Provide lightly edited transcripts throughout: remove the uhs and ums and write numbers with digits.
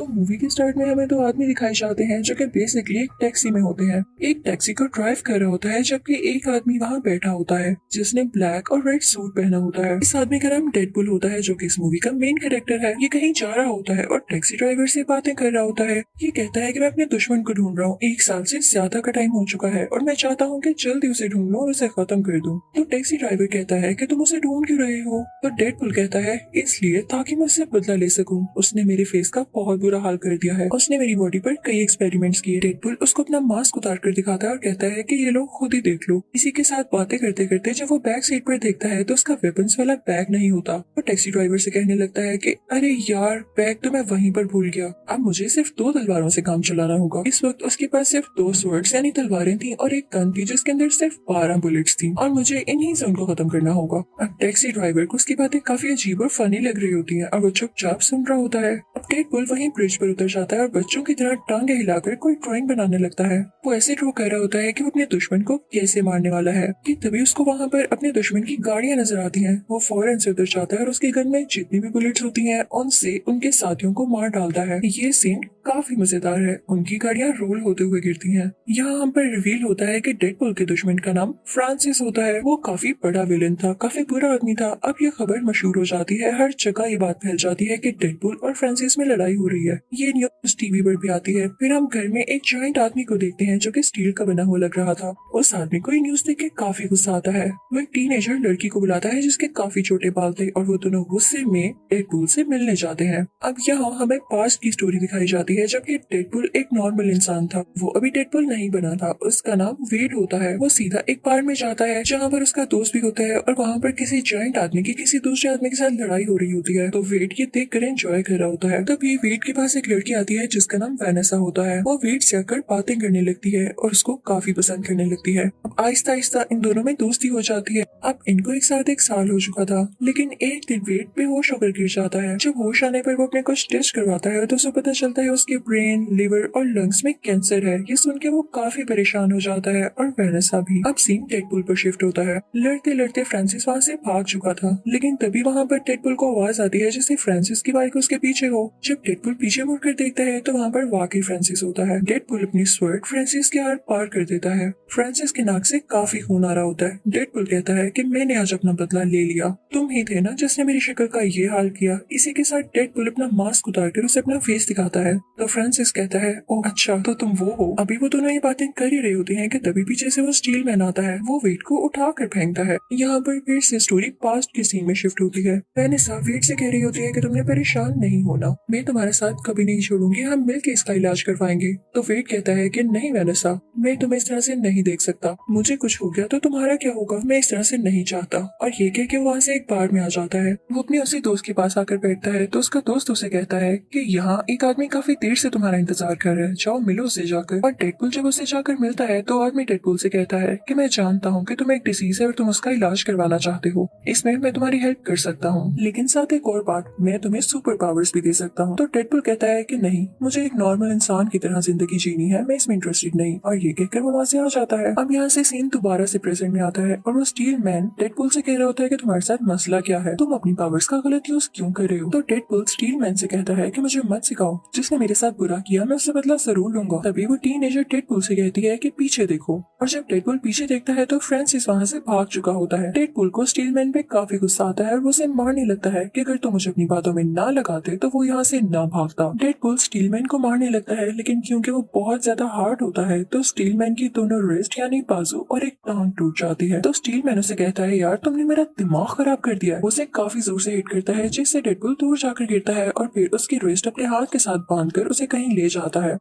तो मूवी के स्टार्ट में हमें दो आदमी दिखाए जाते हैं जो कि बेसिकली एक टैक्सी में होते हैं। एक टैक्सी को ड्राइव कर रहा होता है जबकि एक आदमी वहाँ बैठा होता है जिसने ब्लैक और रेड सूट पहना होता है। इस आदमी का नाम डेडपुल होता है जो कि इस मूवी का मेन कैरेक्टर है। ये कहीं जा रहा होता है और टैक्सी ड्राइवर से बातें कर रहा होता है। ये कहता है कि मैं अपने दुश्मन को ढूंढ रहा हूँ, 1 साल से ज्यादा का टाइम हो चुका है और मैं चाहता हूँ कि जल्दी उसे ढूंढ लूं और उसे खत्म कर दूं। तो टैक्सी ड्राइवर कहता है कि तुम उसे ढूंढ क्यों रहे हो? तो डेडपुल कहता है इसलिए ताकि मैं उससे बदला ले सकूं। उसने मेरे फेस का बहुत बुरा हाल कर दिया है। उसने मेरी बॉडी पर कई एक्सपेरिमेंट्स किए। डेडपुल उसको अपना मास्क उतार कर दिखाता है और कहता है कि ये लोग खुद ही देख लो। इसी के साथ बातें करते करते जब वो बैक सीट पर देखता है तो उसका वेपन्स वाला बैग नहीं होता। वो टैक्सी ड्राइवर से कहने लगता है कि अरे यार, बैग तो मैं वहीं पर भूल गया। अब मुझे सिर्फ 2 तलवारों से काम चलाना होगा। इस वक्त उसके पास सिर्फ 2 स्वर्ड्स यानी तलवारें थी और एक गन थी जिसके अंदर सिर्फ 12 बुलेट्स थी और मुझे इन्हीं से उनको खत्म करना होगा। अब टैक्सी ड्राइवर को उसकी बातें काफी अजीब और फनी लग रही होती है और वो चुपचाप सुन रहा होता है। अब डेडपुल वहीं ब्रिज पर उतर जाता है और बच्चों की तरह टांगे हिलाकर कोई ड्राइंग बनाने लगता है। वो ऐसे ड्रॉ कर रहा होता है कि वो अपने दुश्मन को कैसे मारने वाला है कि तभी उसको वहाँ पर अपने दुश्मन की गाड़ियां नजर आती हैं। वो फौरन से उतर जाता है और उसके गन में जितनी भी बुलेट्स होती हैं उनसे उनके साथियों को मार डालता है। ये सीन काफी मजेदार है। उनकी गाड़ियां रोल होते हुए गिरती हैं। यहाँ हम पर रिवील होता है कि डेडपुल के दुश्मन का नाम फ्रांसिस होता है। वो काफी बड़ा विलन था, काफी बुरा आदमी था। अब ये खबर मशहूर हो जाती है, हर जगह ये बात फैल जाती है कि डेडपुल और फ्रांसिस में लड़ाई हो रही है। ये न्यूज टीवी पर भी आती है। फिर हम घर में एक जॉइंट आदमी को देखते हैं जो कि स्टील का बना हुआ लग रहा था। उस आदमी को ये न्यूज देख के काफी गुस्सा आता है। वो एक टीनेजर लड़की को बुलाता है जिसके काफी छोटे बाल थे और वो दोनों गुस्से में डेडपुल से मिलने जाते हैं। अब यहाँ हमें पास्ट की स्टोरी दिखाई जाती है जबकि डेडपुल एक नॉर्मल इंसान था। वो अभी डेडपुल नहीं बना था। उसका नाम वेड होता है। वो सीधा एक बार में जाता है जहाँ पर उसका दोस्त भी होता है और वहाँ पर किसी जॉइंट आदमी की किसी दूसरे आदमी के साथ लड़ाई हो रही होती है। तो वेड ये देख कर एंजॉय कर रहा होता है। तभी वेड के पास एक लड़की आती है जिसका नाम वैनेसा होता है। वो वेड से आकर बातें करने लगती है और उसको काफी पसंद करने लगती है। अब आहिस्ता आहिस्ता इन दोनों में दोस्ती हो जाती है। अब इनको एक साथ 1 साल हो चुका था, लेकिन एक दिन वेड बेहोश होकर गिर जाता है। जब होश आने पर वो अपने कुछ टेस्ट करवाता है तो उसे पता चलता है उसके ब्रेन, लिवर और लंग्स में कैंसर है। ये सुन के वो काफी परेशान हो जाता है और वैनेसा भी। अब सीन डेडपुल पर शिफ्ट होता है। लड़ते लड़ते फ्रांसिस वहाँ से भाग चुका था, लेकिन तभी वहाँ पर डेडपुल को आवाज आती है जैसे फ्रांसिस की बाइक उसके पीछे हो। जब डेडपुल पीछे मुड़कर देखता है तो वहाँ पर वाकई फ्रांसिस होता है। डेडपुल अपनी स्वर्ड फ्रांसिस के हाथ पार कर देता है। फ्रांसिस के नाक से काफी खून आ रहा होता है। डेडपुल कहता है कि मैंने आज अपना बदला ले लिया। तुम ही थे ना जिसने मेरी शक्ल का ये हाल किया। इसी के साथ डेडपुल अपना मास्क उतारकर उसे अपना फेस दिखाता है। तो फ्रांसिस कहता है ओह अच्छा, तो तुम वो हो। अभी वो दोनों ये बातें कर ही रही होती हैं कि तभी पीछे से वो स्टील मैन आता है। वो वेट को उठा कर फेंकता है। यहाँ पर फिर से स्टोरी पास्ट के सीन में शिफ्ट होती है। वैनेसा वेट से कह रही होती है कि तुमने परेशान नहीं होना, मैं तुम्हारे साथ कभी नहीं छोड़ूंगी, हम मिलकर इसका इलाज करवाएंगे। तो वेट कहता है कि नहीं वैनेसा, मैं तुम्हें इस तरह से नहीं देख सकता। मुझे कुछ हो गया तो तुम्हारा क्या होगा, मैं इस तरह से नहीं चाहता। और ये कह के वहाँ से एक बार में आ जाता है। वो अपने उसी दोस्त के पास आकर बैठता है तो उसका दोस्त उसे कहता है कि यहाँ एक आदमी काफी देर से तुम्हारा इंतजार कर रहा है, जाओ मिलो उससे जाकर। और डेडपुल जब उससे जाकर मिलता है तो आदमी डेडपुल से कहता है कि मैं जानता हूँ कि तुम्हें एक डिसीज है और तुम उसका इलाज करवाना चाहते हो, इसमें मैं तुम्हारी हेल्प कर सकता हूँ, लेकिन साथ एक और बात, मैं तुम्हें सुपर पावर्स भी दे सकता हूँ। तो डेडपुल कहता है कि नहीं, मुझे एक नॉर्मल इंसान की तरह जिंदगी जीनी है, मैं इसमें इंटरेस्टेड नहीं। और ये कहकर वो वहाँ से आ जाता है। अब यहाँ से सीन दोबारा से प्रेजेंट में आता है और वो स्टील मैन डेडपुल से कह रहा होता है कि तुम्हारे साथ मसला क्या है, तुम अपनी पावर्स का गलत यूज क्यों कर रहे हो। तो डेडपुल स्टील मैन से कहता है कि मुझे मत सिखाओ, जिसने मेरे साथ बुरा किया मैं उससे बदला जरूर लूंगा। तभी वो टीनेजर डेडपुल से कहती है कि पीछे देखो। और जब डेडपुल पीछे देखता है तो फ्रांसिस वहाँ से भाग चुका होता है। डेडपुल को स्टील मैन पे काफी गुस्सा आता है और वो उसे मारने लगता है कि अगर तुम मुझे अपनी बातों में ना लगाते तो वो यहाँ से ना भागता। डेडपुल स्टील मैन को मारने लगता है, लेकिन क्योंकि वो बहुत ज्यादा हार्ड होता है तो स्टील मैन की दोनों रिस्ट यानी बाजू और एक टांग टूट जाती है। तो स्टील मैन उसे कहता है यार तुमने मेरा दिमाग खराब कर दिया है। उसे काफी जोर से हिट करता है जिससे डेडपुल दूर जाकर गिरता है और फिर उसकी रिस्ट अपने हाथ के साथ बांधकर उसे कहीं ले जाता है।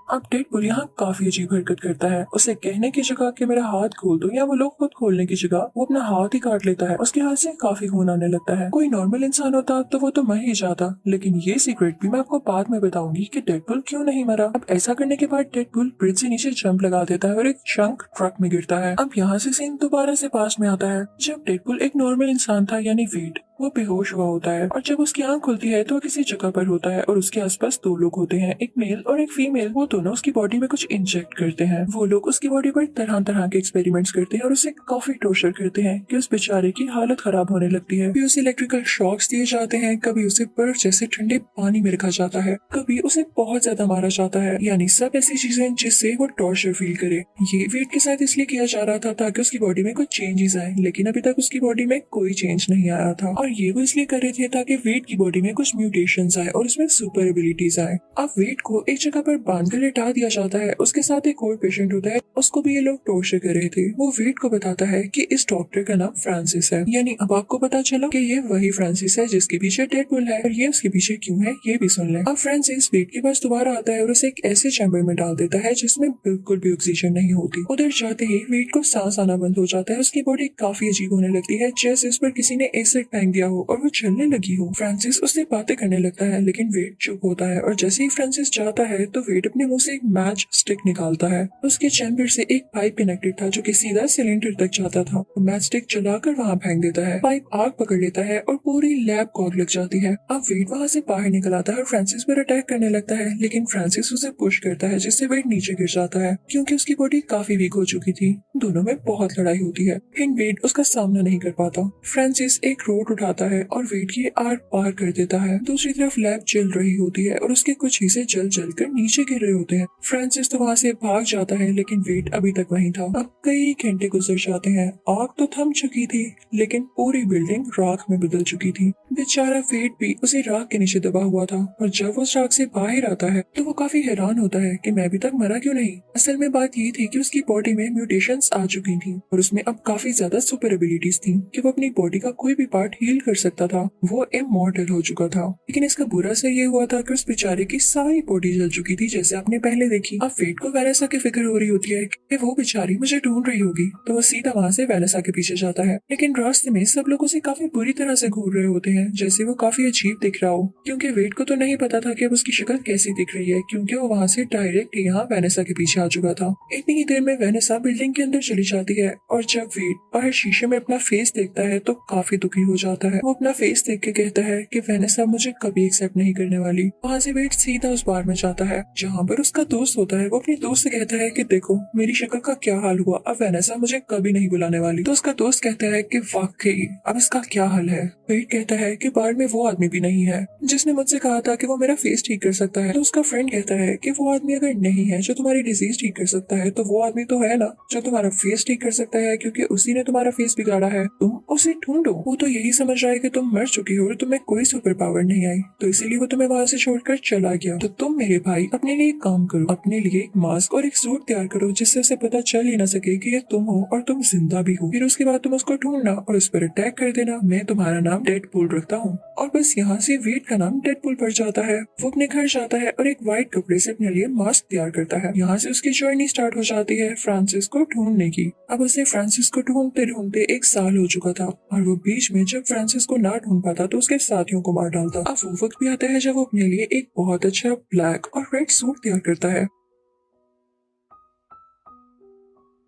अब डेडपुल यहाँ काफी अजीब हरकत करता है। उसे कहने की जगह कि मेरा हाथ खोल दो या वो लोग खुद खोलने की जगह वो अपना हाथ ही काट लेता है। उसके हाथ से काफी खून आने लगता है। कोई नॉर्मल इंसान होता तो वो तो मर ही जाता, लेकिन ये सीक्रेट भी मैं आपको बाद में बताऊंगी कि डेडपुल क्यों नहीं मरा। अब ऐसा करने के बाद डेडपुल ब्रिज से नीचे जंप लगा देता है और एक चंक ट्रक में गिरता है। अब यहाँ से सीन दोबारा से पास में आता है जब डेडपुल एक नॉर्मल इंसान था यानी वेड। वो बेहोश हुआ होता है और जब उसकी आंख खुलती है तो वो किसी जगह पर होता है और उसके आसपास दो लोग होते हैं, एक मेल और एक फीमेल। वो दोनों उसकी बॉडी में कुछ इंजेक्ट करते हैं। वो लोग उसकी बॉडी पर तरह तरह के एक्सपेरिमेंट्स करते हैं और उसे काफी टॉर्चर करते हैं कि उस बेचारे की हालत खराब होने लगती है। कभी उसे इलेक्ट्रिकल शॉक्स दिए जाते हैं, कभी उसे बर्फ जैसे ठंडे पानी में रखा जाता है, कभी उसे बहुत ज्यादा मारा जाता है, यानी सब ऐसी चीजें जिससे वो टॉर्चर फील करे। ये वेट के साथ इसलिए किया जा रहा था ताकि उसकी बॉडी में कुछ चेंजेस आए, लेकिन अभी तक उसकी बॉडी में कोई चेंज नहीं आया था। और ये वो इसलिए कर रहे थे ताकि वेट की बॉडी में कुछ म्यूटेशंस आए और उसमें सुपर एबिलिटीज आए। अब वेट को एक जगह पर बांधकर लेटा दिया जाता है, उसके साथ एक और पेशेंट होता है, उसको भी ये लोग टॉर्चर कर रहे थे। वो वेट को बताता है कि इस डॉक्टर का नाम फ्रांसिस है, यानी अब आपको पता चला कि ये वही फ्रांसिस है जिसके पीछे डेडपूल है, और ये उसके पीछे क्यों है ये भी सुन ले। अब फ्रांसिस वेट के पास दोबारा आता है और उसे एक ऐसे चैम्बर में डाल देता है जिसमें बिल्कुल भी ऑक्सीजन नहीं होती। उधर जाते ही वेट को सांस आना बंद हो जाता है, उसकी बॉडी काफी अजीब होने लगती है, जैसे उस पर किसी ने एसिड फेंक दिया हो और वो चलने लगी हो। फ्रांसिस उससे बातें करने लगता है, लेकिन वेट चुप होता है, और जैसे ही फ्रांसिस जाता है तो वेट अपने मुंह से एक मैच स्टिक निकालता है। उसके चैम्बर से एक पाइप कनेक्टेड था जो कि सीधा सिलेंडर तक जाता था। वो मैच स्टिक चलाकर वहाँ फेंक देता है, पाइप आग पकड़ लेता है और पूरी लैब को आग लग जाती है। अब वेट वहाँ से बाहर निकल आता है और फ्रांसिस पर अटैक करने लगता है, लेकिन फ्रांसिस उसे पुश करता है जिससे वेट नीचे गिर जाता है क्योंकि उसकी बॉडी काफी वीक हो चुकी थी। दोनों में बहुत लड़ाई होती है, लेकिन वेट उसका सामना नहीं कर पाता। फ्रांसिस एक रोड उठाता है और वेट की आर पार कर देता है। दूसरी तरफ लैब जल रही होती है और उसके कुछ हिस्से जल जल कर नीचे गिर रहे होते हैं। फ्रांसिस तो वहाँ से भाग जाता है, लेकिन वेट अभी तक वहीं था। अब कई घंटे गुजर जाते हैं, आग तो थम चुकी थी लेकिन पूरी बिल्डिंग राख में बदल चुकी थी। बेचारा वेट भी उसी राख के नीचे दबा हुआ था, और जब वो राख से बाहर आता है तो वो काफी हैरान होता है कि मैं अभी तक मरा क्यों नहीं। असल में बात ये थी कि उसकी बॉडी में म्यूटेशंस आ चुकी थी और उसमें अब काफी ज्यादा सुपर एबिलिटीज थी कि वो अपनी बॉडी का कोई भी पार्ट हील कर सकता था। वो इमॉर्टल हो चुका था, लेकिन इसका बुरा असर ये हुआ था कि उस बेचारे की सारी बॉडी जल चुकी थी, जैसे आपने पहले देखी। अब वेट को वेनेसा की फिक्र हो रही होती है कि वो बेचारी मुझे ढूंढ रही होगी, तो वो सीधा वहाँ से वेनेसा के पीछे जाता है। लेकिन रास्ते में सब लोग उसे काफी बुरी तरह से घूर रहे होते हैं, जैसे वो काफी अजीब दिख रहा हो, क्योंकि वेट को तो नहीं पता था कि अब उसकी शक्ल कैसी दिख रही है, क्योंकि वो वहाँ से डायरेक्ट यहाँ वेनेसा के पीछे आ चुका था। इतनी ही देर में वेनेसा बिल्डिंग के अंदर चली जाती है, और जब वेट बाहर शीशे में अपना फेस देखता है तो काफी दुखी हो जाता है। वो अपना फेस देख के कहता है कि वेनेसा मुझे कभी एक्सेप्ट नहीं करने वाली। वहाँ से वेट सीधा उस बार में जाता है जहाँ पर उसका दोस्त होता है। वो अपने दोस्त से कहता है कि देखो मेरी शक्ल का क्या हाल हुआ, अब वेनेसा मुझे कभी नहीं बुलाने वाली। तो उसका दोस्त कहता है कि वाकई अब इसका क्या हाल है। वेट कहता है कि बार में वो आदमी भी नहीं है जिसने मुझसे कहा था कि वो मेरा फेस ठीक कर सकता है। तो उसका फ्रेंड कहता है कि वो आदमी अगर नहीं है जो तुम्हारी डिजीज ठीक कर सकता है, तो वो आदमी तो है ना जो तुम्हारा फेस ठीक कर सकता है, क्योंकि उसी ने तुम्हारा फेस बिगाड़ा है। तुम उसे ढूंढो। वो तो यही समझ रहा है कि तुम मर चुकी हो और तुम्हें कोई सुपर पावर नहीं आई, तो इसीलिए वो तुम्हें वहाँ से छोड़कर चला गया। तो तुम मेरे भाई अपने लिए एक काम करो, अपने लिए एक मास्क और एक सूट तैयार करो जिससे उसे पता चल ही ना सके कि ये तुम हो और तुम जिंदा भी हो। फिर उसके बाद तुम उसको ढूंढना और उस पर अटैक कर देना। मैं तुम्हारा नाम डेडपूल रखता हूँ। और बस यहाँ से वेट का नाम डेडपूल पड़ जाता है। वो अपने घर जाता है और एक व्हाइट कपड़े से अपने लिए मास्क तैयार करता है। यहाँ से उसकी जर्नी स्टार्ट हो जाती है फ्रांसिस को ढूंढने की। अब उसे फ्रांसिस को ढूंढते ढूंढते 1 साल हो चुका था, और वो बीच में जब फ्रांसिस को ना ढूंढ पाता तो उसके साथियों को मार डालता। अब वो वक्त भी आता है जब वो अपने लिए एक बहुत अच्छा ब्लैक और रेड सूट तैयार करता है।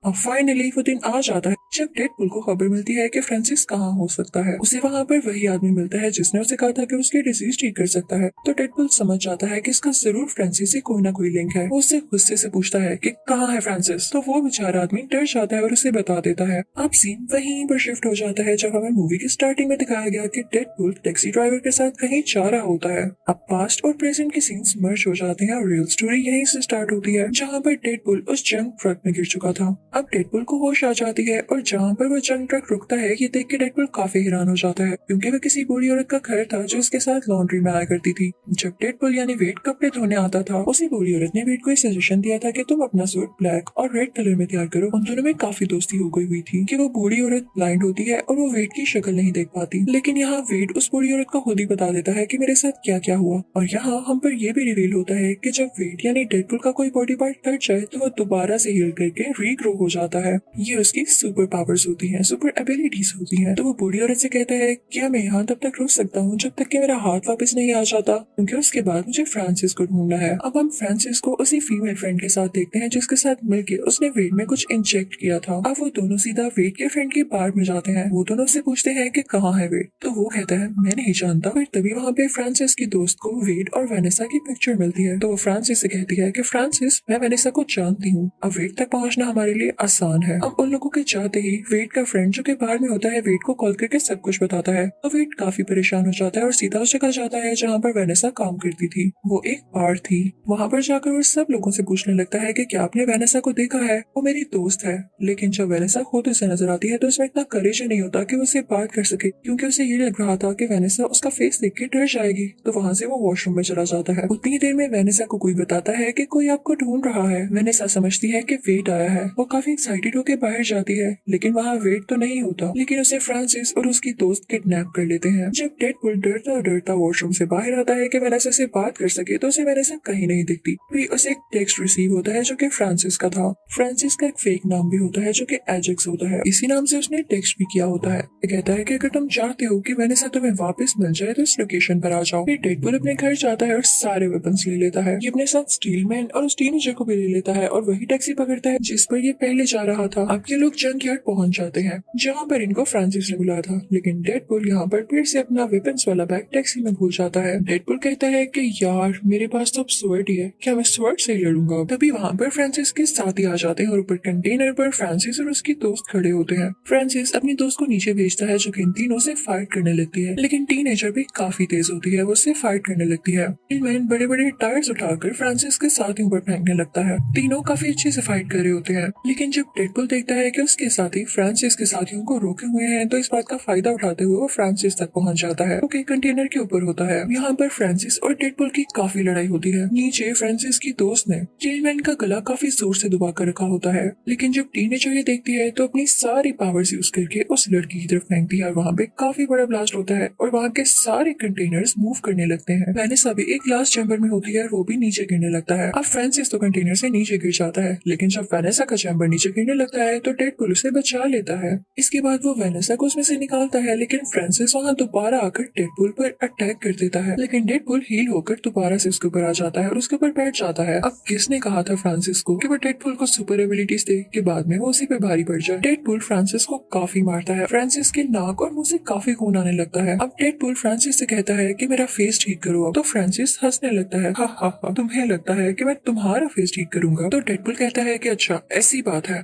अब फाइनली वो दिन आ जाता है जब डेडपूल को खबर मिलती है कि फ्रांसिस कहाँ हो सकता है। उसे वहाँ पर वही आदमी मिलता है जिसने उसे कहा था कि उसकी डिजीज ठीक कर सकता है। तो डेडपूल समझ जाता है कि इसका जरूर फ्रांसिस से कोई ना कोई लिंक है। वो उससे गुस्से से पूछता है कि कहाँ है फ्रांसिस। तो वो बेचारा आदमी डर जाता है और उसे बता देता है। अब सीन वहीं पर शिफ्ट हो जाता है जब हमें मूवी की स्टार्टिंग में दिखाया गया कि डेडपूल टैक्सी ड्राइवर के साथ कहीं जा रहा होता है। अब पास्ट और प्रेजेंट के सीन्स मर्ज हो जाते हैं और रियल स्टोरी यहीं से स्टार्ट होती है जहाँ पर डेडपूल उस जंग ट्रक में गिर चुका था। अब डेडपूल को होश आ जाती है, और जहाँ पर वो जंग ट्रक रुकता है ये देख के डेडपूल काफी हैरान हो जाता है, क्योंकि वो किसी बूढ़ी औरत का घर था जो उसके साथ लॉन्ड्री में आया करती थी। जब डेडपूल यानी वेट कपड़े धोने आता था, उसी बूढ़ी औरत ने वेट को एक सजेशन दिया था कि तुम अपना सूट ब्लैक और रेड कलर में तैयार करो। उन दोनों में काफी दोस्ती हो गई हुई थी कि वो बूढ़ी औरत ब्लाइंड होती है और वो वेट की शक्ल नहीं देख पाती, लेकिन यहाँ वेट उस बूढ़ी औरत को खुद ही बता देता है कि मेरे साथ क्या क्या हुआ। और यहाँ हम पर यह भी रिवील होता है कि जब वेट यानी डेडपूल का कोई बॉडी पार्ट कट जाए तो वो दोबारा से हील करके रीग्रो हो जाता है। ये उसकी सुपर पावर्स होती हैं, सुपर एबिलिटीज होती हैं। तो वो बूढ़ी औरत से कहता है क्या मैं यहाँ तब तक रुक सकता हूँ जब तक कि मेरा हाथ वापस नहीं आ जाता, क्योंकि उसके बाद मुझे फ्रांसिस को ढूंढना है। अब हम फ्रांसिस को उसी फीमेल फ्रेंड के साथ देखते हैं जिसके साथ मिलकर उसने वेड में कुछ इंजेक्ट किया था। अब वो दोनों सीधा वेड के फ्रेंड के बार में जाते हैं। वो दोनों से पूछते हैं कि कहाँ है वेड, तो वो कहता है मैं नहीं जानता। फिर तभी वहाँ पे फ्रांसिस की दोस्त को वेड और वेनेसा की पिक्चर मिलती है। तो वो फ्रांसिस से कहती है कि फ्रांसिस मैं वेनेसा को जानती हूँ, अब वेड तक पहुँचना हमारे लिए आसान है। अब उन लोगों के चाहते ही वेड का फ्रेंड जो कि बाहर में होता है वेड को कॉल करके सब कुछ बताता है। तो वेड काफी परेशान हो जाता है और सीधा उस जगह जाता है जहाँ पर वेनेसा काम करती थी। वो एक बार थी। वहाँ पर जाकर वो सब लोगों से पूछने लगता है कि क्या आपने वेनेसा को देखा है, वो मेरी दोस्त है। लेकिन जब वेनेसा खुद उसे नजर आती है तो उसमें इतना करेज नहीं होता कि वो उससे बात कर सके, क्योंकि उसे ये लग रहा था कि वेनेसा उसका फेस देख के डर जाएगी। तो वहाँ से वो वॉशरूम में चला जाता है। उतनी देर में वेनेसा को कोई बताता है कि कोई आपको ढूंढ रहा है। वेनेसा समझती है कि वेड आया है। वो काफी एक्साइटेड होकर बाहर जाती है, लेकिन वहाँ वेड तो नहीं होता। लेकिन उसे फ्रांसिस और उसकी दोस्त किडनैप कर लेते हैं। जब डेडपूल डरता डरता वॉशरूम से बाहर आता है कि वेनेसा से बात कर सके, तो उसे वेनेसा कहीं नहीं दिखती। फिर उसे एक टेक्स्ट रिसीव होता है जो कि फ्रांसिस का था। फ्रांसिस का एक फेक नाम भी होता है जो कि एजेक्स होता है। इसी नाम से उसने टेक्स्ट भी किया होता है। ये कहता है कि अगर तुम चाहते हो कि वेनेसा तुम्हें वापस मिल जाए तो इस लोकेशन पर आ जाओ। फिर डेडपूल अपने घर जाता है और सारे वेपन्स ले लेता है। ये अपने साथ स्टीलमैन और उस टीनेजर को भी ले लेता है और वही टैक्सी पकड़ता है जिस पर ये पहले जा रहा था। अब ये लोग जंक यार्ड पहुंच जाते हैं जहाँ पर इनको फ्रांसिस ने बुलाया था। लेकिन डेडपूल यहाँ पर फिर से अपना वेपन्स वाला बैग टैक्सी में भूल जाता है। डेडपूल कहता है कि यार मेरे पास तो अब स्वर्ड ही है, क्या मैं स्वर्ड से ही लड़ूंगा। तभी वहाँ पर फ्रांसिस के साथी आ जाते हैं और ऊपर कंटेनर पर फ्रांसिस और उसकी दोस्त खड़े होते हैं। फ्रांसिस अपनी दोस्त को नीचे भेजता है जो कि इन तीनों से फाइट करने लगती है, लेकिन टीनेजर भी काफी तेज होती है, वो उससे फाइट करने लगती है। मैन बड़े बड़े टायर्स उठाकर फ्रांसिस के साथियों पर फेंकने लगता है। तीनों काफी अच्छे से फाइट कर रहे होते हैं, लेकिन जब डेडपूल देखता है कि उसके साथी फ्रांसिस के साथियों को रोके हुए हैं, तो इस बात का फायदा उठाते हुए वो फ्रांसिस तक पहुंच जाता है, क्योंकि कंटेनर के ऊपर होता है। यहाँ पर फ्रांसिस और डेडपूल की काफी लड़ाई होती है। नीचे फ्रांसिस की दोस्त ने टीलमैन का गला काफी जोर से दबा कर रखा होता है, लेकिन जब टीनेजर ये देखती है तो अपनी सारी पावर्स यूज करके उस लड़की की तरफ फेंकती है और वहाँ पे काफी बड़ा ब्लास्ट होता है और वहाँ के सारे कंटेनर्स मूव करने लगते हैं। वेनेसा भी एक ग्लास चैम्बर में होती है और वो भी नीचे गिरने लगता है। अब फ्रांसिस तो कंटेनर से नीचे गिर जाता है, लेकिन जब वेनेसा का चैम्बर नीचे गिरने लगता है तो डेडपूल उसे बचा लेता है। इसके बाद वो वेनेसा को उसमें से निकालता है, लेकिन फ्रांसिस वहाँ दोबारा आकर डेडपूल पर अटैक कर देता है। लेकिन डेडपूल हील होकर दोबारा से उसके ऊपर आ जाता है और उसके ऊपर बैठ जाता है। अब किसने कहा था फ्रांसिस को कि वो डेडपूल को सुपर एबिलिटीज दे कि बाद में वो उसी पे भारी पड़ जाए। डेडपूल फ्रांसिस को काफी मारता है। फ्रांसिस के नाक और मुंह से काफी खून आने लगता है। अब डेडपूल फ्रांसिस से कहता है कि मेरा फेस ठीक करो। अब तो फ्रांसिस हंसने लगता है, हा हा हा, तुम्हें लगता है कि मैं तुम्हारा फेस ठीक करूंगा? तो डेडपूल कहता है कि अच्छा ऐसी बात है।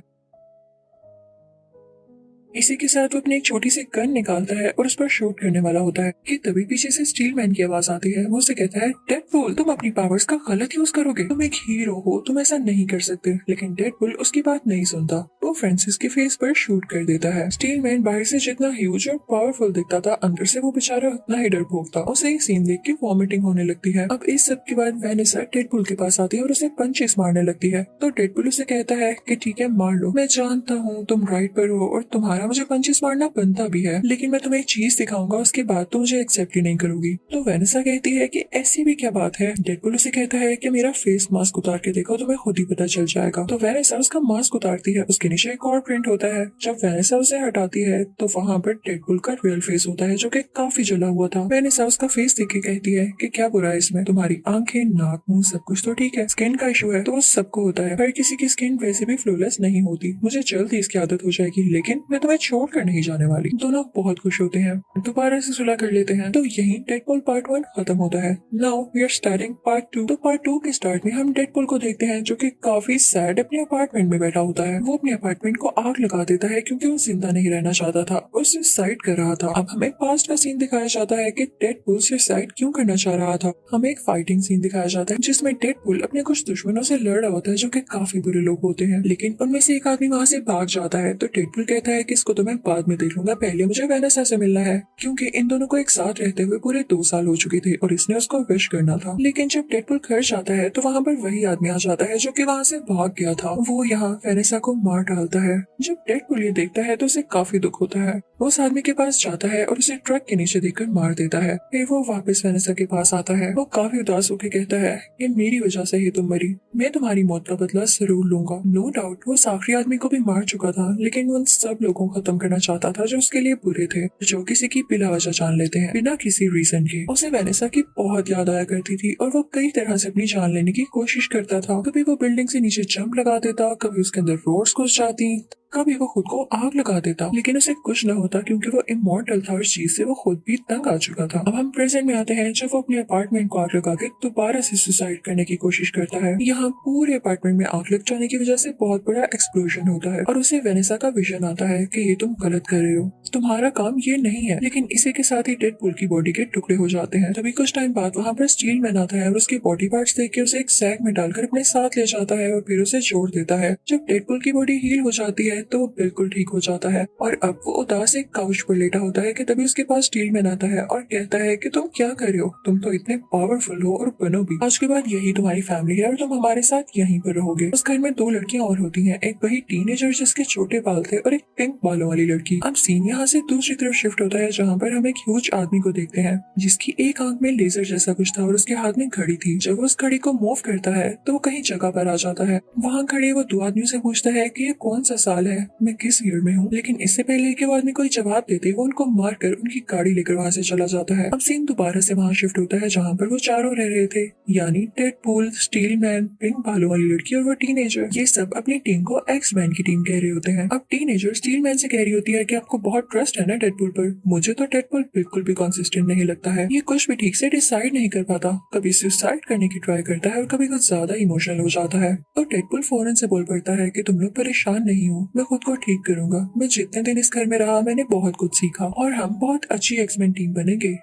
इसी के साथ वो अपनी एक छोटी सी गन निकालता है और उस पर शूट करने वाला होता है कि तभी पीछे से स्टील मैन की आवाज आती है। वो उसे कहता है डेडपूल तुम अपनी पावर्स का गलत यूज करोगे, तुम एक हीरो हो, तुम ऐसा नहीं कर सकते। लेकिन डेडपूल उसकी बात नहीं सुनता, वो फ्रांसिस के फेस पर शूट कर देता है। स्टील मैन बाहर से जितना ह्यूज और पावरफुल दिखता था, अंदर से वो बेचारा उतना ही डरपोक था। उसे ये सीन देख के वॉमिटिंग होने लगती है। अब इस सब के बाद वेनेसा डेडपूल के पास आती है और उसे पंचेस मारने लगती है। तो डेडपूल उसे कहता है कि ठीक है मार लो, मैं जानता हूँ तुम राइट पर हो और तुम्हारा मुझे पंचेस मारना बनता भी है, लेकिन मैं तुम्हें एक चीज दिखाऊंगा, उसके बाद तो मुझे एक्सेप्ट ही नहीं करोगी। तो वेनेसा कहती है कि ऐसी भी क्या बात है। डेडपूल उसे कहता है कि मेरा फेस मास्क उतार के देखो, तुम्हें खुद ही पता चल जाएगा। तो वेनेसा उसका मास्क उतारती है, उसके नीचे एक और प्रिंट होता है। जब वेनेसा उसे हटाती है तो वहाँ पर डेडपूल का रियल फेस होता है जो कि काफी जला हुआ था। वेनेसा उसका फेस देख के कहती है कि क्या बुरा है इसमें, तुम्हारी आंखें नाक मुंह सब कुछ तो ठीक है, स्किन का इशू है तो वो सबको होता है, हर किसी की स्किन वैसे भी फ्लॉलेस नहीं होती, मुझे जल्द ही इसकी आदत हो जाएगी, लेकिन मैं तुम्हें छोड़कर नहीं जाने वाली। दोनों बहुत खुश होते हैं, दोबारा से सुलह कर लेते हैं। तो यही डेडपूल पार्ट 1 खत्म होता है। Now we are starting part 2। तो पार्ट 2 के स्टार्ट में हम डेडपूल को देखते हैं जो कि काफी सैड अपने अपार्टमेंट में बैठा होता है। वो अपने अपार्टमेंट को आग लगा देता है क्योंकि वो जिंदा नहीं रहना चाहता था, वो सुसाइड कर रहा था। अब हमें पास्ट का सीन दिखाया जाता है कि डेडपूल सुसाइड क्यों करना चाह रहा था। हमें एक फाइटिंग सीन दिखाया जाता है जिसमें डेडपूल अपने कुछ दुश्मनों से लड़ रहा होता है जो कि काफी बुरे लोग होते हैं, लेकिन उनमें से एक आदमी वहाँ से भाग जाता है। तो डेडपूल कहता है कि इसको तो मैं बाद में देख लूंगा, पहले मुझे वेनेसा से मिलना है, क्योंकि इन दोनों को एक साथ रहते हुए पूरे 2 साल हो चुके थे और इसने उसको विश करना था। लेकिन जब डेडपूल घर जाता है तो वहाँ पर वही आदमी आ जाता है जो कि वहाँ से भाग गया था। वो यहाँ वेनेसा को मार डालता है। जब डेडपुल ये देखता है तो उसे काफी दुख होता है। वो उस आदमी के पास जाता है और उसे ट्रक के नीचे देखकर मार देता है। फिर वो वापस वेनेसा के पास आता है। वो काफी उदास होकर कहता है, ये मेरी वजह से ही तुम मरी, मैं तुम्हारी मौत का बदला जरूर लूंगा। नो डाउट वो उस आखिरी आदमी को भी मार चुका था, लेकिन वो उन सब लोगों को खत्म करना चाहता था जो उसके लिए बुरे थे, जो किसी की बिला वजह जान लेते हैं बिना किसी रीजन के। उसे वेनेसा की बहुत याद आया करती थी और वो कई तरह से अपनी जान लेने की कोशिश करता था। कभी वो बिल्डिंग से नीचे जंप लगा देता, कभी उसके अंदर रोड्स घुस जाती, कभी वो खुद को आग लगा देता, लेकिन उसे कुछ न होता क्योंकि वो इमॉर्टल था और इस चीज से वो खुद भी तंग आ चुका था। अब हम प्रेजेंट में आते हैं जब वो अपने अपार्टमेंट को आग लगा के दोबारा से सुसाइड करने की कोशिश करता है। यहाँ पूरे अपार्टमेंट में आग लग जाने की वजह से बहुत बड़ा एक्सप्लोजन होता है और उसे वेनेसा का विजन आता है कि ये तुम गलत कर रहे हो, तुम्हारा काम ये नहीं है। लेकिन इसी के साथ ही डेडपुल की बॉडी के टुकड़े हो जाते हैं। तभी कुछ टाइम बाद वहाँ पर स्टील मैन आता है और उसके बॉडी पार्ट्स देख के उसे एक सैक में डालकर अपने साथ ले जाता है और फिर उसे जोड़ देता है। जब डेडपुल की बॉडी हील हो जाती है तो वो बिल्कुल ठीक हो जाता है और अब वो उदास एक काउच पर लेटा होता है कि तभी उसके पास स्टील मैन आता है और कहता है कि तुम क्या कर रहे हो, तुम तो इतने पावरफुल हो और बनो भी। आज के बाद यही तुम्हारी फैमिली है और तुम हमारे साथ यहीं पर रहोगे। उस घर में 2 लड़कियां और होती हैं, एक वही टीनेजर जिसके छोटे बाल थे और एक पिंक बालों वाली लड़की। अब सीन यहाँ से दूसरी तरफ शिफ्ट होता है जहाँ पर हम एक ह्यूज आदमी को देखते हैं जिसकी एक आंख में लेजर जैसा कुछ था और उसके हाथ में घड़ी थी। जब वो उस घड़ी को मूव करता है तो वो कहीं जगह पर आ जाता है। वहाँ खड़े वो 2 आदमियों से पूछता है कि ये कौन सा साल है, मैं किस ईयर में हूँ। लेकिन इससे पहले कि वो आदमी कोई जवाब देते वो उनको मारकर उनकी गाड़ी लेकर वहाँ से चला जाता है। अब सीन दोबारा से वहाँ शिफ्ट होता है जहाँ पर वो चारों रह रहे थे, यानी डेडपुल, स्टील मैन, पिंक बालों वाली लड़की और वो टीनेजर। ये सब अपनी टीम को एक्स मैन की टीम कह रहे होते हैं। अब टीनेजर स्टील मैन से कह रही होती है कि आपको बहुत ट्रस्ट है ना डेडपुल पर, मुझे तो डेडपुल बिल्कुल भी कंसिस्टेंट नहीं लगता है, ये कुछ भी ठीक से डिसाइड नहीं कर पाता, कभी सुसाइड करने की ट्राई करता है और कभी कुछ ज्यादा इमोशनल हो जाता है। तो डेडपुल फौरन से बोल पड़ता है कि तुम लोग परेशान नहीं हो, मैं खुद को ठीक करूंगा, मैं जितने दिन इस घर में रहा मैंने बहुत कुछ सीखा और हम बहुत अच्छी एक्समैन टीम बनेंगे।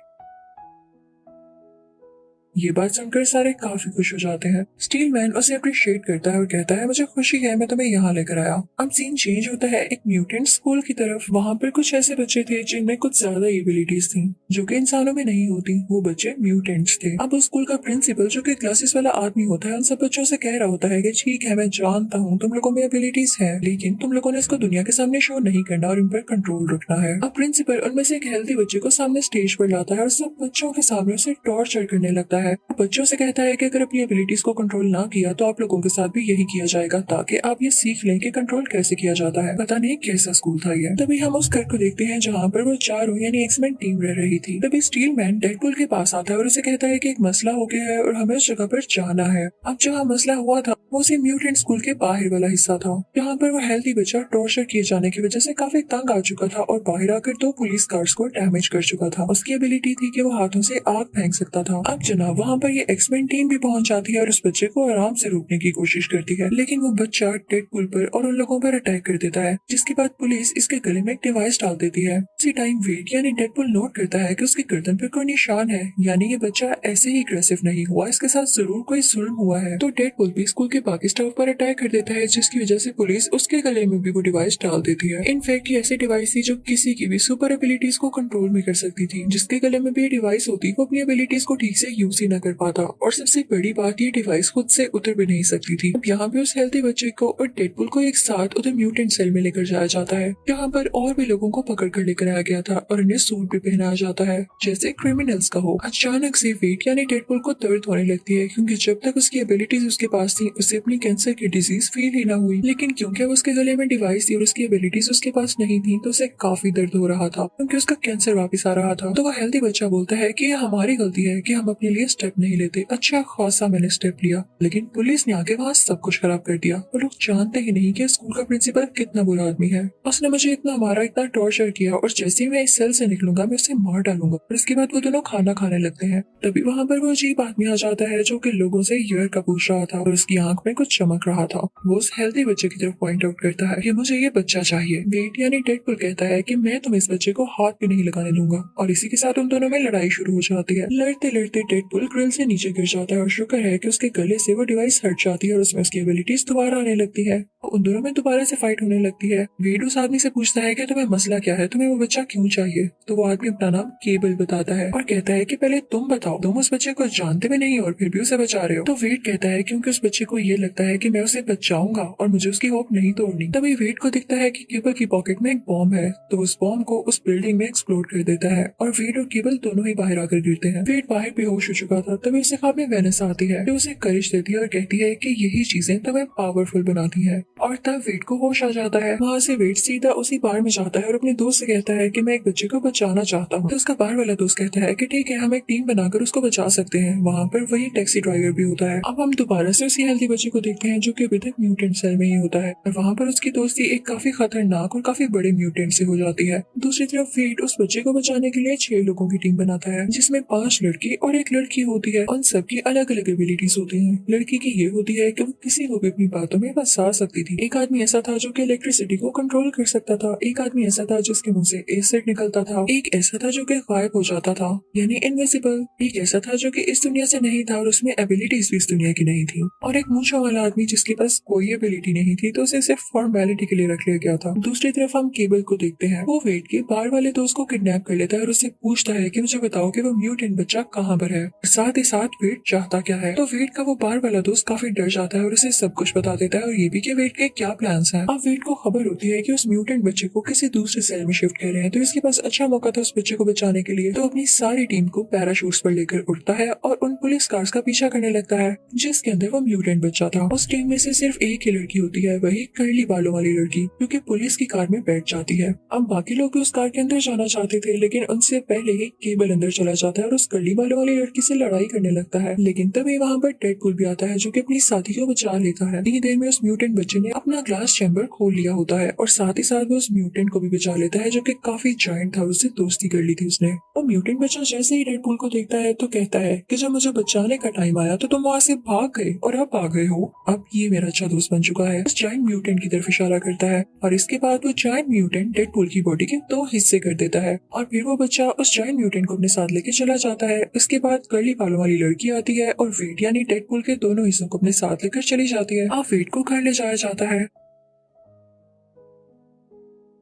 ये बात सुनकर सारे काफी खुश हो जाते हैं। स्टील मैन उसे अप्रिशिएट करता है और कहता है मुझे खुशी है मैं तुम्हें यहाँ लेकर आया। अब सीन चेंज होता है एक म्यूटेंट स्कूल की तरफ। वहाँ पर कुछ ऐसे बच्चे थे जिनमें कुछ ज्यादा एबिलिटीज थी जो कि इंसानों में नहीं होती, वो बच्चे म्यूटेंट्स थे। अब उस स्कूल का प्रिंसिपल जो कि ग्लासेस वाला आदमी होता है उन सब बच्चों से कह रहा होता है कि ठीक है मैं जानता हूँ तुम लोगों में एबिलिटीज है, लेकिन तुम लोगों ने इसको दुनिया के सामने शो नहीं करना और इन पर कंट्रोल रखना है। अब प्रिंसिपल उनमें से एक हेल्थी बच्चे को सामने स्टेज पर लाता है और सब बच्चों के सामने उसे टॉर्चर करने लगता है। बच्चों से कहता है कि अगर अपनी एबिलिटीज को कंट्रोल ना किया तो आप लोगों के साथ भी यही किया जाएगा ताकि आप ये सीख लें कि कंट्रोल कैसे किया जाता है। पता नहीं कैसा स्कूल था ये। तभी हम उस घर को देखते हैं जहाँ पर वो चारों यानी एक्समैन टीम रह रही थी। तभी स्टील मैन डेडपुल के पास आता है और उसे कहता है कि एक मसला हो गया है और हमें उस जगह पर जाना है। अब जहाँ मसला हुआ था वो उसी म्यूटेंट स्कूल के बाहर वाला हिस्सा था जहाँ पर वो हेल्थी बच्चा टॉर्चर किए जाने की वजह से काफी तंग आ चुका था और बाहर आकर 2 पुलिस कार्स को डैमेज कर चुका था। उसकी एबिलिटी थी कि वो हाथों से आग फेंक सकता था। अब जनाब वहाँ पर ये एक्समैन टीम भी पहुंच जाती है और उस बच्चे को आराम से रोकने की कोशिश करती है, लेकिन वो बच्चा डेडपुल पर और उन लोगों पर अटैक कर देता है, जिसके बाद पुलिस इसके गले में एक डिवाइस डाल देती है। उसी टाइम वेट यानी डेडपुल नोट करता है कि उसकी गर्दन पर कोई निशान है, यानी ये बच्चा ऐसे ही अग्रेसिव नहीं हुआ, इसके साथ जरूर कोई जुल्म हुआ है। तो डेडपुल भी स्कूल के बाकी स्टाफ पर अटैक कर देता है, जिसकी वजह से पुलिस उसके गले में भी वो डिवाइस डाल देती है। इनफैक्ट ये ऐसी डिवाइस थी जो किसी की भी सुपर एबिलिटीज को कंट्रोल में कर सकती थी। जिसके गले में भी ये डिवाइस होती वो अपनी एबिलिटीज को ठीक से यूज ही न कर पाता और सबसे बड़ी बात ये डिवाइस खुद से उतर भी नहीं सकती थी। अब यहाँ पे उस हेल्थी बच्चे को और डेडपुल को एक साथ उधर म्यूटेंट सेल में लेकर जाया जाता है, जहाँ पर और भी लोगों को पकड़ कर लेकर आया गया था और इन्हें सूट भी पहनाया जाता है जैसे क्रिमिनल्स का हो। अचानक से वेट यानी डेडपुल को दर्द होने लगती है क्योंकि जब तक उसकी एबिलिटीज उसके पास थी उसे अपनी कैंसर की डिजीज फील ही ना हुई, लेकिन क्योंकि उसके गले में डिवाइस थी और उसकी एबिलिटीज उसके पास नहीं थी तो उसे काफी दर्द हो रहा था क्योंकि उसका कैंसर वापिस आ रहा था। तो वह हेल्थी बच्चा बोलता है कि यह हमारी गलती है कि हम अपने लिए स्टेप नहीं लेते। अच्छा खासा मैंने स्टेप लिया, लेकिन पुलिस ने आके वहाँ सब कुछ खराब कर दिया। वो लोग जानते ही नहीं कि स्कूल का प्रिंसिपल कितना बुरा आदमी है। उसने मुझे इतना मारा, इतना टॉर्चर किया और जैसे ही मैं इस सेल से निकलूंगा मैं उसे मार डालूंगा। और इसके बाद वो दोनों खाना खाने लगते हैं। तभी वहाँ पर वो अजीब आदमी आ जाता है जो कि लोगों से ईयर का पूछ रहा था और उसकी आंख में कुछ चमक रहा था। वो उस हेल्थी बच्चे की तरफ पॉइंट आउट करता है कि मुझे ये बच्चा चाहिए। वेट यानी डेडपुल कहता है कि मैं तुम इस बच्चे को हाथ भी नहीं लगाने दूंगा और इसी के साथ उन दोनों में लड़ाई शुरू हो जाती है। लड़ते लड़ते डेडपुल ग्रिल से नीचे गिर जाता है और शुक्र है कि उसके गले से वो डिवाइस हट जाती है और उसमें उसकी एबिलिटीज दोबारा आने लगती है। उन दोनों में दोबारा से फाइट होने लगती है। वेड उस आदमी से पूछता है कि तुम्हें मसला क्या है, तुम्हें वो बच्चा क्यों चाहिए। तो वो आदमी अपना नाम केबल बताता है और कहता है कि पहले तुम बताओ, तुम उस बच्चे को जानते भी नहीं और फिर भी उसे बचा रहे हो। तो वेड कहता है क्योंकि उस बच्चे को ये लगता है कि मैं उसे बचाऊंगा और मुझे उसकी होप नहीं तोड़नी। तभी वेड को दिखता है कि केबल की पॉकेट में एक बॉम्ब है, तो उस बॉम्ब को उस बिल्डिंग में एक्सप्लोड कर देता है और वेड और केबल दोनों ही बाहर आकर गिरते हैं। वेड बाहर बेहोश हो चुका था, तभी उसे ख्वाब में वेनिस आती है जो उसे करिश देती है और कहती है कि यही चीजें तुम्हें पावरफुल बनाती है। और तब वेड को होश आ जाता है। वहाँ से वेड सीधा उसी बार में जाता है और अपने दोस्त से कहता है कि मैं एक बच्चे को बचाना चाहता हूँ। तो उसका बार वाला दोस्त कहता है कि ठीक है, हम एक टीम बनाकर उसको बचा सकते हैं। वहाँ पर वही टैक्सी ड्राइवर भी होता है। अब हम दोबारा से उसी हेल्दी बच्चे को देखते हैं जो कि अभी तक म्यूटेंट सेल में ही होता है और वहाँ पर उसकी दोस्ती एक काफी खतरनाक और काफी बड़े म्यूटेंट से हो जाती है। दूसरी तरफ वेड उस बच्चे को बचाने के लिए 6 लोगों की टीम बनाता है जिसमें 5 लड़की और एक लड़की होती है। उन सबकी अलग अलग एबिलिटीज होती है। लड़की की ये होती है कि वो किसी को भी अपनी बातों में फंसा सकती थी। एक आदमी ऐसा था जो कि इलेक्ट्रिसिटी को कंट्रोल कर सकता था। एक आदमी ऐसा था जिसके मुंह से एसिड निकलता था। एक ऐसा था जो कि गायब हो जाता था यानी इनविजिबल। एक ऐसा था जो कि इस दुनिया से नहीं था और उसमें एबिलिटीज भी इस दुनिया की नहीं थी। और एक मूंछों वाला आदमी जिसके पास कोई एबिलिटी नहीं थी, तो उसे सिर्फ फॉर्मेलिटी के लिए रख लिया गया था। दूसरी तरफ हम केबल को देखते हैं। वो वेड के बार वाले दोस्त को किडनैप कर लेता है और उससे पूछता है कि मुझे बताओ कि वो म्यूटेंट बच्चा कहाँ पर है। साथ ही साथ वेड चाहता क्या है। तो वेड का वो बार वाला दोस्त काफी डर जाता है और उसे सब कुछ बता देता है और ये भी कि वेड के क्या प्लान्स हैं। अब वेड को खबर होती है कि उस म्यूटेंट बच्चे को किसी दूसरे सेल में शिफ्ट कर रहे हैं, तो इसके पास अच्छा मौका था उस बच्चे को बचाने के लिए। तो अपनी सारी टीम को पैराशूट्स पर लेकर उड़ता है और उन पुलिस कार्स का पीछा करने लगता है जिसके अंदर वो म्यूटेंट बच्चा था। उस टीम में से सिर्फ एक ही लड़की होती है, वही कर्ली बालों वाली लड़की, क्योंकि पुलिस की कार में बैठ जाती है। अब बाकी लोग भी उस कार के अंदर जाना चाहते थे, लेकिन उनसे पहले ही केबल अंदर चला जाता है और उस कर्ली बालों वाली लड़की से लड़ाई करने लगता है। लेकिन तभी वहाँ पर डेडपूल भी आता है जो कि अपनी साथी को बचा लेता है। इतनी देर में उस म्यूटेंट बच्चे ने अपना ग्लास चैम्बर खोल लिया होता है और साथ ही साथ वो उस म्यूटेंट को भी बचा लेता है जो कि काफी जायंट था, उससे दोस्ती कर ली थी उसने। और म्यूटेंट बच्चा जैसे ही डेडपूल को देखता है तो कहता है कि जब मुझे बचाने का टाइम आया तो तुम वहाँ से भाग गए और अब आ गए हो। अब ये मेरा अच्छा दोस्त बन चुका है। उस जायंट म्यूटेंट की तरफ इशारा करता है और इसके बाद वो जायंट म्यूटेंट डेडपूल की बॉडी के 2 हिस्से कर देता है और फिर वो बच्चा उस जायंट म्यूटेंट को अपने साथ लेके चला जाता है। इसके बाद कर्ली बालों वाली लड़की आती है और वेड यानी डेडपूल के दोनों हिस्सों को अपने साथ लेकर चली जाती है। अब वेड को घर ले जाया जाता है।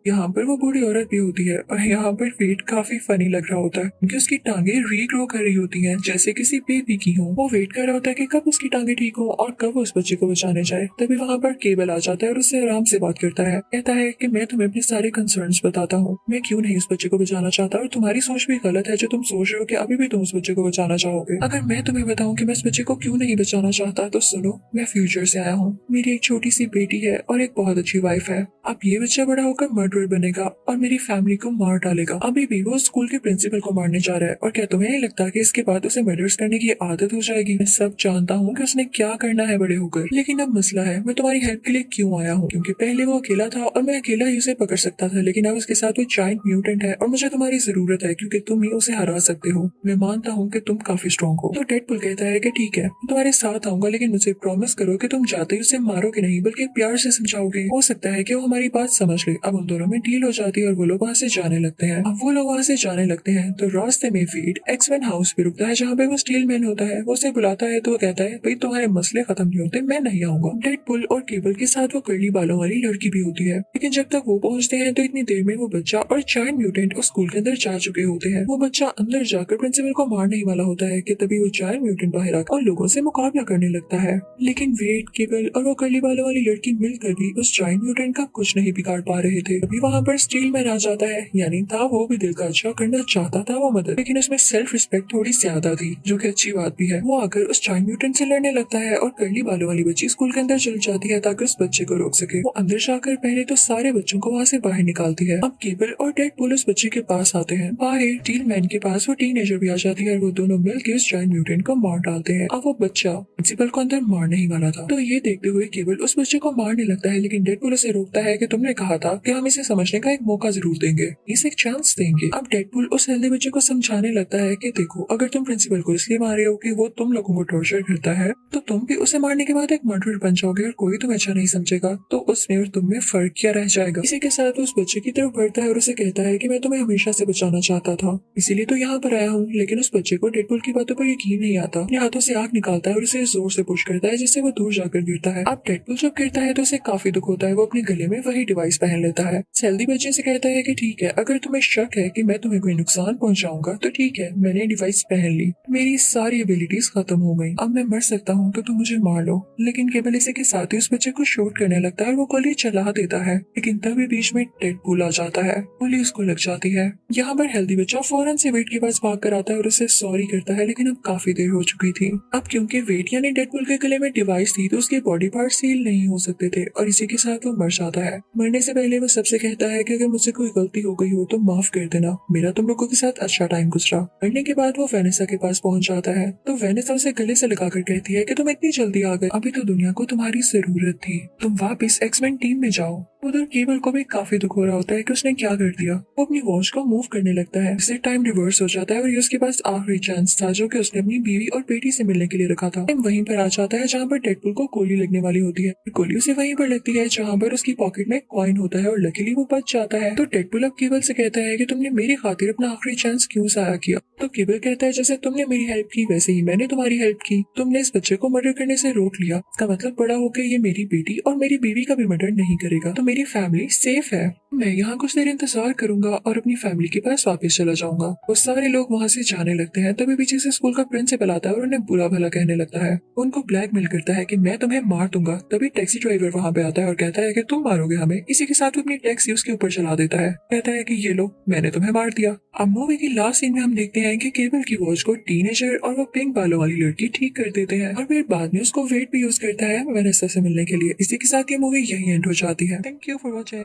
यहाँ पर वो बूढ़ी औरत भी होती है और यहाँ पर वेट काफी फनी लग रहा होता है क्योंकि उसकी टांगे रीग्रो कर रही होती हैं जैसे किसी बेबी की हो। वो वेट कर रहा होता है कि कब उसकी टांगे ठीक हो और कब वो उस बच्चे को बचाने जाए। तभी वहाँ पर केबल आ जाता है और उससे आराम से बात करता है। कहता है कि मैं तुम्हें अपने सारे कंसर्न्स बताता हूँ, मैं क्यों नहीं उस बच्चे को बचाना चाहता और तुम्हारी सोच भी गलत है जो तुम सोच रहे हो कि अभी भी तुम उस बच्चे को बचाना चाहोगे। अगर मैं तुम्हें बताऊँ कि मैं इस बच्चे को क्यों नहीं बचाना चाहता तो सुनो, मैं फ्यूचर से आया हूँ, मेरी एक छोटी सी बेटी है और एक बहुत अच्छी वाइफ है। अब ये बच्चा बड़ा होकर मर्डरर बनेगा और मेरी फैमिली को मार डालेगा। अभी भी वो स्कूल के प्रिंसिपल को मारने जा रहा है और क्या तुम्हें नहीं लगता कि इसके बाद उसे मर्डर्स करने की आदत हो जाएगी। मैं सब जानता हूँ कि उसने क्या करना है बड़े होकर, लेकिन अब मसला है मैं तुम्हारी हेल्प के लिए क्यों आया हूँ, क्योंकि पहले वो अकेला था और मैं अकेला ही उसे पकड़ सकता था, लेकिन अब उसके साथ वो जायंट म्यूटेंट है और मुझे तुम्हारी जरूरत है क्योंकि तुम ही उसे हरा सकते हो। मैं मानता हूँ कि तुम काफी स्ट्रॉन्ग हो। तो डेडपूल कहता है कि ठीक है, मैं तुम्हारे साथ आऊंगा, लेकिन मुझे प्रॉमिस करो कि तुम जाते ही उसे मारोगे नहीं बल्कि प्यार से समझाओगे। हो सकता है कि वो हमारी बात समझ ले। अब उन दोनों में डील हो जाती है और वो लोग वहाँ से जाने लगते हैं। अब वो लोग वहाँ से जाने लगते हैं तो रास्ते में वेड एक्समैन हाउस पे रुकता है जहाँ पे वो स्टील मैन होता है। वो उसे बुलाता है तो वो कहता है भाई तुम्हारे मसले खत्म नहीं होते, मैं नहीं आऊंगा। डेडपूल और केबल के साथ वो कर्ली बालों वाली लड़की भी होती है, लेकिन जब तक वो पहुँचते हैं तो इतनी देर में वो बच्चा और जायंट म्यूटेंट उस स्कूल के अंदर जा चुके होते हैं। वो बच्चा अंदर जाकर प्रिंसिपल को मारने ही वाला होता है कि तभी वो जायंट म्यूटेंट बाहर आकर और लोगों से मुकाबला करने लगता है। लेकिन वेड, केबल और वो कर्ली बालों वाली लड़की मिलकर भी उस जायंट म्यूटेंट का कुछ नहीं बिगाड़ पा रहे थे। अभी वहाँ पर स्टील मैन आ जाता है, यानी था वो भी दिल का अच्छा करना चाहता था वो मदद, लेकिन उसमें सेल्फ रिस्पेक्ट थोड़ी ज्यादा थी जो कि अच्छी बात भी है। वो आकर उस जायंट म्यूटेंट से लड़ने लगता है और कर्ली बालों वाली बच्ची स्कूल के अंदर चली जाती है ताकि उस बच्चे को रोक सके। वो अंदर जाकर पहले तो सारे बच्चों को वहाँ से बाहर निकालती है। अब केबल और डेडपूल उस बच्चे के पास आते हैं। बाहर स्टील मैन के पास वो टीनेजर भी आ जाती है और वो दोनों मिलकर उस जायंट म्यूटेंट को मार डालते हैं। अब वो बच्चा प्रिंसिपल को अंदर मारने ही वाला था, तो ये देखते हुए केबल उस बच्चे को मारने लगता है, लेकिन डेडपूल उसे रोकता है कि तुमने कहा था कि हम इसे समझने का एक मौका जरूर देंगे, इसे एक चांस देंगे। अब डेडपूल उस हेल्दी बच्चे को समझाने लगता है कि देखो, अगर तुम प्रिंसिपल को इसलिए मार रहे हो कि वो तुम लोगों को टॉर्चर करता है, तो तुम भी उसे मारने के बाद एक मर्डरर बन जाओगे और कोई तुम्हें अच्छा नहीं समझेगा। तो उसमें और तुम में फर्क क्या रह जाएगा। इसी के साथ उस बच्चे की तरफ बढ़ता है और उसे कहता है कि मैं तुम्हें हमेशा से बचाना चाहता था, इसीलिए तो यहाँ पर आया हूँ। लेकिन उस बच्चे को डेडपूल की बातों पर यकीन नहीं आता। अपने हाथों से आग निकालता है और उसे जोर से पुश करता है जिससे वो दूर जाकर गिरता है। अब डेडपूल जब गिरता है तो उसे काफी दुख होता है। वो अपने गले में वही डिवाइस पहन लेता है। हेल्दी बच्चे से कहता है कि ठीक है, अगर तुम्हें शक है कि मैं तुम्हें कोई नुकसान पहुंचाऊंगा तो ठीक है, मैंने डिवाइस पहन ली, मेरी सारी एबिलिटीज खत्म हो गई, अब मैं मर सकता हूँ तो तुम मुझे मार लो। लेकिन केवल इसी के साथ ही उस बच्चे को शूट करने लगता है और वो गोली चला देता है। लेकिन तभी बीच में डेडपूल आ जाता है, गोली उसको लग जाती है। यहाँ पर हेल्दी बच्चा फौरन से वेट के पास भाग कर आता है और उसे सॉरी करता है, लेकिन अब काफी देर हो चुकी थी। अब क्योंकि वेट यानी डेडपूल के गले में डिवाइस थी तो उसके बॉडी पार्ट सील नहीं हो सकते थे और इसी के साथ वो मर जाता है। मरने से पहले वो सबसे कहता है कि अगर मुझसे कोई गलती हो गई हो तो माफ कर देना, मेरा तुम लोगों के साथ अच्छा टाइम गुजरा। मरने के बाद वो वेनेसा के पास पहुंच जाता है तो वेनेसा उसे गले से लगाकर कहती है कि तुम इतनी जल्दी आ गए, अभी तो दुनिया को तुम्हारी जरूरत थी, तुम वापस एक्समैन टीम में जाओ। उधर केबल को भी काफी दुख हो रहा होता है कि उसने क्या कर दिया। वो अपनी वॉच को मूव करने लगता है, इससे टाइम रिवर्स हो जाता है और ये उसके पास आखिरी चांस था जो कि उसने अपनी बीवी और बेटी से मिलने के लिए रखा था। टाइम वहीं पर आ जाता है जहाँ पर डेडपूल को गोली लगने वाली होती है। गोली उसे वहीं पर लगती है जहाँ पर उसकी पॉकेट में कॉइन होता है और लकीली वो बच जाता है। तो डेडपूल अब केबल से कहता है कि तुमने मेरी खातिर अपना आखिरी चांस क्यों जाया किया। तो केबल कहता है जैसे तुमने मेरी हेल्प की वैसे ही मैंने तुम्हारी हेल्प की, तुमने इस बच्चे को मर्डर करने से रोक लिया, इसका मतलब बड़ा होकर ये मेरी बेटी और मेरी बीवी का भी मर्डर नहीं करेगा, तो मेरी फैमिली सेफ है। मैं यहाँ कुछ देर इंतजार करूंगा और अपनी फैमिली के पास वापस चला जाऊंगा। वो सारे लोग वहाँ से जाने लगते हैं। तभी पीछे से स्कूल का प्रिंसिपल आता है और उन्हें बुरा भला कहने लगता है, उनको ब्लैकमेल करता है कि मैं तुम्हें मार दूंगा। तभी टैक्सी ड्राइवर वहाँ पे आता है और कहता है कि तुम मारोगे हमें। इसी के साथ वो अपनी टैक्सी उसके ऊपर चला देता है, कहता है कि ये लो, मैंने तुम्हें मार दिया। अब मूवी की लास्ट सीन में हम देखते हैं कि केबल की वॉच को टीनेजर और वो पिंक बालों वाली लड़की ठीक कर देते हैं और फिर बाद में उसको वेट भी यूज करता है वेनेसा से मिलने के लिए। इसी के साथ ये मूवी यही एंड हो जाती है। Thank you for watching.